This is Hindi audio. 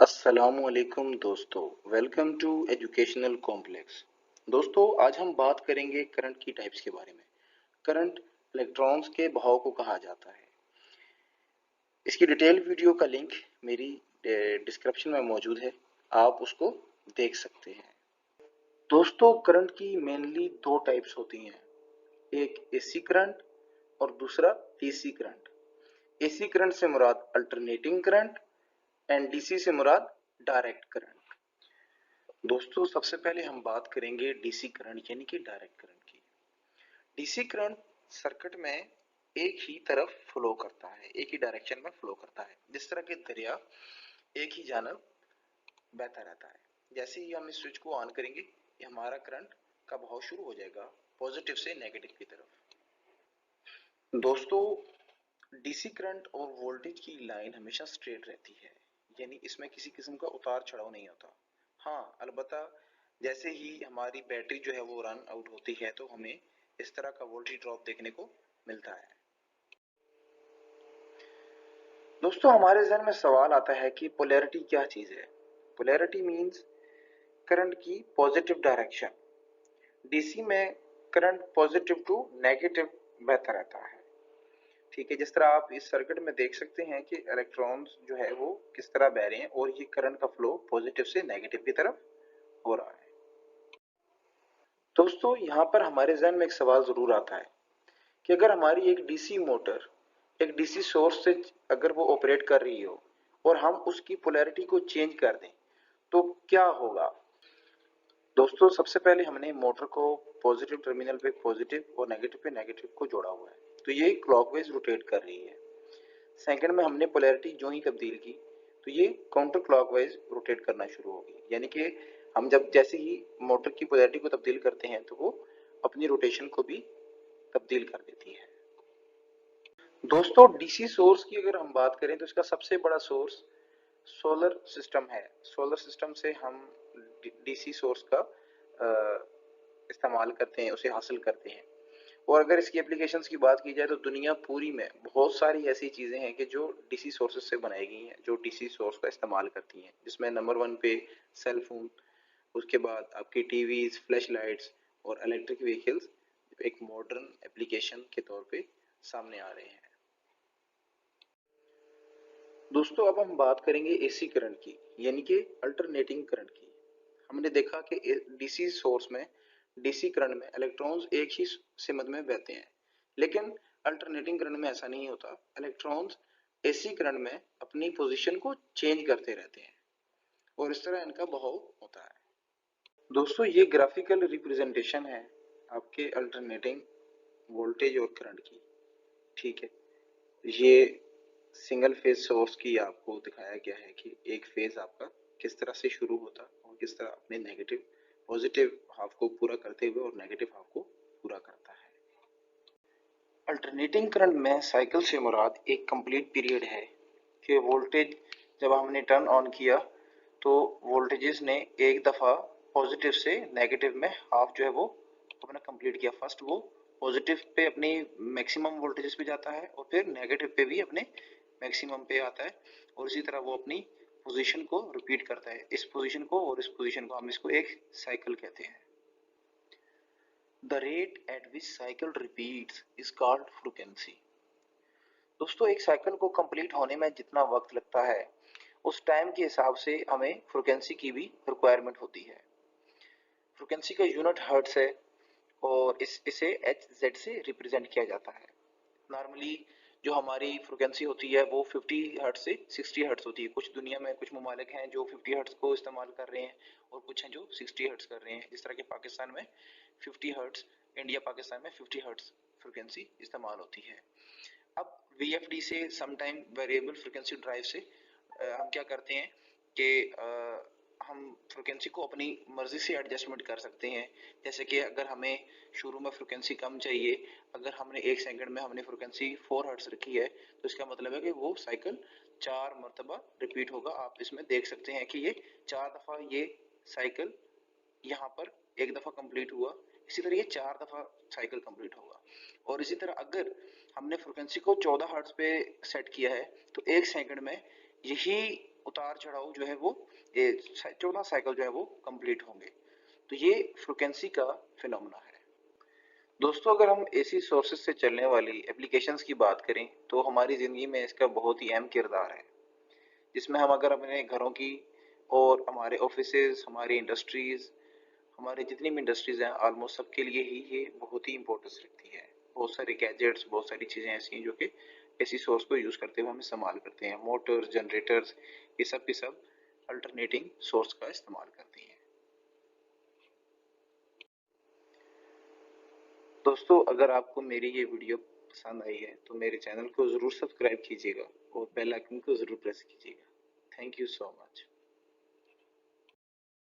अस्सलामुअलैकुम दोस्तों, वेलकम टू एजुकेशनल कॉम्प्लेक्स। दोस्तों, आज हम बात करेंगे करंट की टाइप्स के बारे में। करंट इलेक्ट्रॉन्स के बहाव को कहा जाता है। इसकी डिटेल वीडियो का लिंक मेरी डिस्क्रिप्शन में मौजूद है, आप उसको देख सकते हैं। दोस्तों, करंट की मेनली दो टाइप्स होती हैं, एक एसी करंट और दूसरा डीसी करंट। एसी करंट से मुराद अल्टरनेटिंग करंट एंड डीसी से मुराद डायरेक्ट करंट। दोस्तों, सबसे पहले हम बात करेंगे डीसी करंट यानी कि डायरेक्ट करंट की। डीसी करंट सर्किट में एक ही तरफ फ्लो करता है, एक ही डायरेक्शन में फ्लो करता है, जिस तरह के दरिया एक ही जानब बहता रहता है। जैसे ही हम इस स्विच को ऑन करेंगे, ये हमारा करंट का बहाव शुरू हो जाएगा पॉजिटिव से नेगेटिव की तरफ। दोस्तों, डीसी करंट और वोल्टेज की लाइन हमेशा स्ट्रेट रहती है, यानी इसमें किसी किस्म का उतार चढ़ाव नहीं होता। हाँ, अलबत्ता जैसे ही हमारी बैटरी जो है वो रन आउट होती है तो हमें इस तरह का वोल्टेज ड्रॉप देखने को मिलता है। दोस्तों, हमारे जहन में सवाल आता है कि पोलैरिटी क्या चीज है। पोलैरिटी मींस करंट की पॉजिटिव डायरेक्शन। डीसी में करंट पॉजिटिव टू नेगेटिव बहता रहता है। ठीक है, जिस तरह आप इस सर्किट में देख सकते हैं कि इलेक्ट्रॉन्स जो है वो किस तरह बह रहे हैं और ये करंट का फ्लो पॉजिटिव से नेगेटिव की तरफ हो रहा है। दोस्तों, यहाँ पर हमारे जहन में एक सवाल जरूर आता है कि अगर हमारी एक डीसी मोटर एक डीसी सोर्स से अगर वो ऑपरेट कर रही हो और हम उसकी पोलैरिटी को चेंज कर दें तो क्या होगा। दोस्तों, सबसे पहले हमने मोटर को पॉजिटिव टर्मिनल पे पॉजिटिव और नेगेटिव पे नेगेटिव को जोड़ा हुआ है, तो ये क्लॉकवाइज रोटेट कर रही है। सेकंड में हमने पोलैरिटी जो ही तब्दील की तो ये काउंटर क्लॉकवाइज रोटेट करना शुरू होगी, यानी कि हम जब जैसे ही मोटर की पोलैरिटी को तब्दील करते हैं तो वो अपनी रोटेशन को भी तब्दील कर देती है। दोस्तों, डीसी सोर्स की अगर हम बात करें तो इसका सबसे बड़ा सोर्स सोलर सिस्टम है। सोलर सिस्टम से हम डीसी सोर्स का इस्तेमाल करते हैं, उसे हासिल करते हैं। और अगर इसकी एप्लीकेशंस की बात की जाए तो दुनिया पूरी में बहुत सारी ऐसी चीजें हैं कि जो डीसी सोर्सेज से बनाई गई हैं, जो डीसी सोर्स का इस्तेमाल करती हैं, जिसमें नंबर 1 पे सेल फोन, उसके बाद आपकी टीवीज, फ्लैश लाइट्स और इलेक्ट्रिक व्हीकल्स एक मॉडर्न एप्लीकेशन के तौर पे सामने आ रहे हैं। दोस्तों, अब हम बात करेंगे एसी करंट की, यानी कि अल्टरनेटिंग करंट की। हमने देखा कि डीसी सोर्स में, डीसी करंट में इलेक्ट्रॉन्स एक ही सिमत में बहते हैं, लेकिन अल्टरनेटिंग करंट में ऐसा नहीं होता। इलेक्ट्रॉन्स एसी करंट में अपनी पोजीशन को चेंज करते रहते हैं और इस तरह इनका बहाव होता है। दोस्तों, ये ग्राफिकल रिप्रेजेंटेशन है आपके अल्टरनेटिंग वोल्टेज और करंट की। ठीक है, ये सिंगल फेज सोर्स की आपको दिखाया गया है कि एक फेज आपका किस तरह से शुरू होता और किस तरह अपने नेगेटिव पॉजिटिव हाफ को पूरा करते हुए और नेगेटिव हाफ को पूरा करता है। अल्टरनेटिंग करंट में साइकिल से मुराद एक कंप्लीट पीरियड है कि वोल्टेज जब हमने टर्न ऑन किया तो वोल्टेजेस ने एक दफा पॉजिटिव से नेगेटिव में हाफ जो है वो अपना कंप्लीट किया। फर्स्ट वो पॉजिटिव पे अपनी मैक्सिमम वोल्टेजेस पे जाता है और फिर नेगेटिव पे भी अपने मैक्सिमम पे आता है और इसी तरह वो अपनी पोजीशन को रिपीट करता है। इस पोजीशन को और इस पोजीशन को हम इसको एक साइकिल कहते हैं। The rate at which cycle repeats is called frequency. दोस्तों, एक साइकिल को कंप्लीट होने में जितना वक्त लगता है उस टाइम के हिसाब से हमें फ्रीक्वेंसी की भी रिक्वायरमेंट होती है। फ्रीक्वेंसी का यूनिट हर्ट्ज है और इसे एच जेड से रिप्रेजेंट किया जाता है। नॉर्मली जो हमारी फ्रीक्वेंसी होती है वो 50 हर्ट्ज से 60 हर्ट्ज होती है। कुछ दुनिया में कुछ ममालिक हैं जो 50 हर्ट्ज को इस्तेमाल कर रहे हैं और कुछ हैं जो 60 हर्ट्ज कर रहे हैं। जिस तरह के पाकिस्तान में 50 हर्ट्ज, इंडिया पाकिस्तान में 50 हर्ट्ज फ्रीक्वेंसी इस्तेमाल होती है। अब वीएफडी से समटाइम वेरिएबल फ्रीक्वेंसी ड्राइव से हम क्या करते हैं कि हम फ्रीक्वेंसी को अपनी मर्जी से एडजस्टमेंट कर सकते हैं। जैसे कि अगर हमें शुरू में फ्रीक्वेंसी कम चाहिए, अगर हमने एक सेकंड में हमने फ्रीक्वेंसी 4 हर्ट्ज रखी है तो इसका मतलब है कि वो साइकिल 4 मरतबा रिपीट होगा। आप इसमें देख सकते हैं कि ये 4 दफा ये साइकिल यहाँ पर एक दफा कंप्लीट हुआ, इसी तरह ये 4 दफा साइकिल कंप्लीट होगा। और इसी तरह अगर हमने फ्रीक्वेंसी को 14 हर्ट्ज पे सेट किया है तो एक सेकंड में यही उतार चढ़ाव जो है वो 14 साइकिल जो है वो कंप्लीट होंगे। तो ये फ्रीक्वेंसी का फिनोमेना है। दोस्तों, अगर हम एसी सोर्सेज से चलने वाली एप्लीकेशंस की बात करें तो हमारी ज़िंदगी में इसका बहुत ही अहम किरदार है, जिसमें हम अगर अपने घरों की और हमारे ऑफिसेज, हमारी इंडस्ट्रीज, हमारे जितनी भी इंडस्ट्रीज हैं, ऑलमोस्ट सबके लिए ही ये बहुत ही इंपॉर्टेंस रखती है। बहुत सारे गैजेट्स, बहुत सारी चीज़ें ऐसी हैं जो कि एसी सोर्स को यूज़ करते हुए हम इस्तेमाल करते हैं। मोटर्स, जनरेटर्स, ये सब के सब अल्टरनेटिंग सोर्स का इस्तेमाल करती हैं। दोस्तों, अगर आपको मेरी ये वीडियो पसंद आई है तो मेरे चैनल को ज़रूर सब्सक्राइब कीजिएगा और बेल आइकन को ज़रूर प्रेस कीजिएगा। Thank you so much.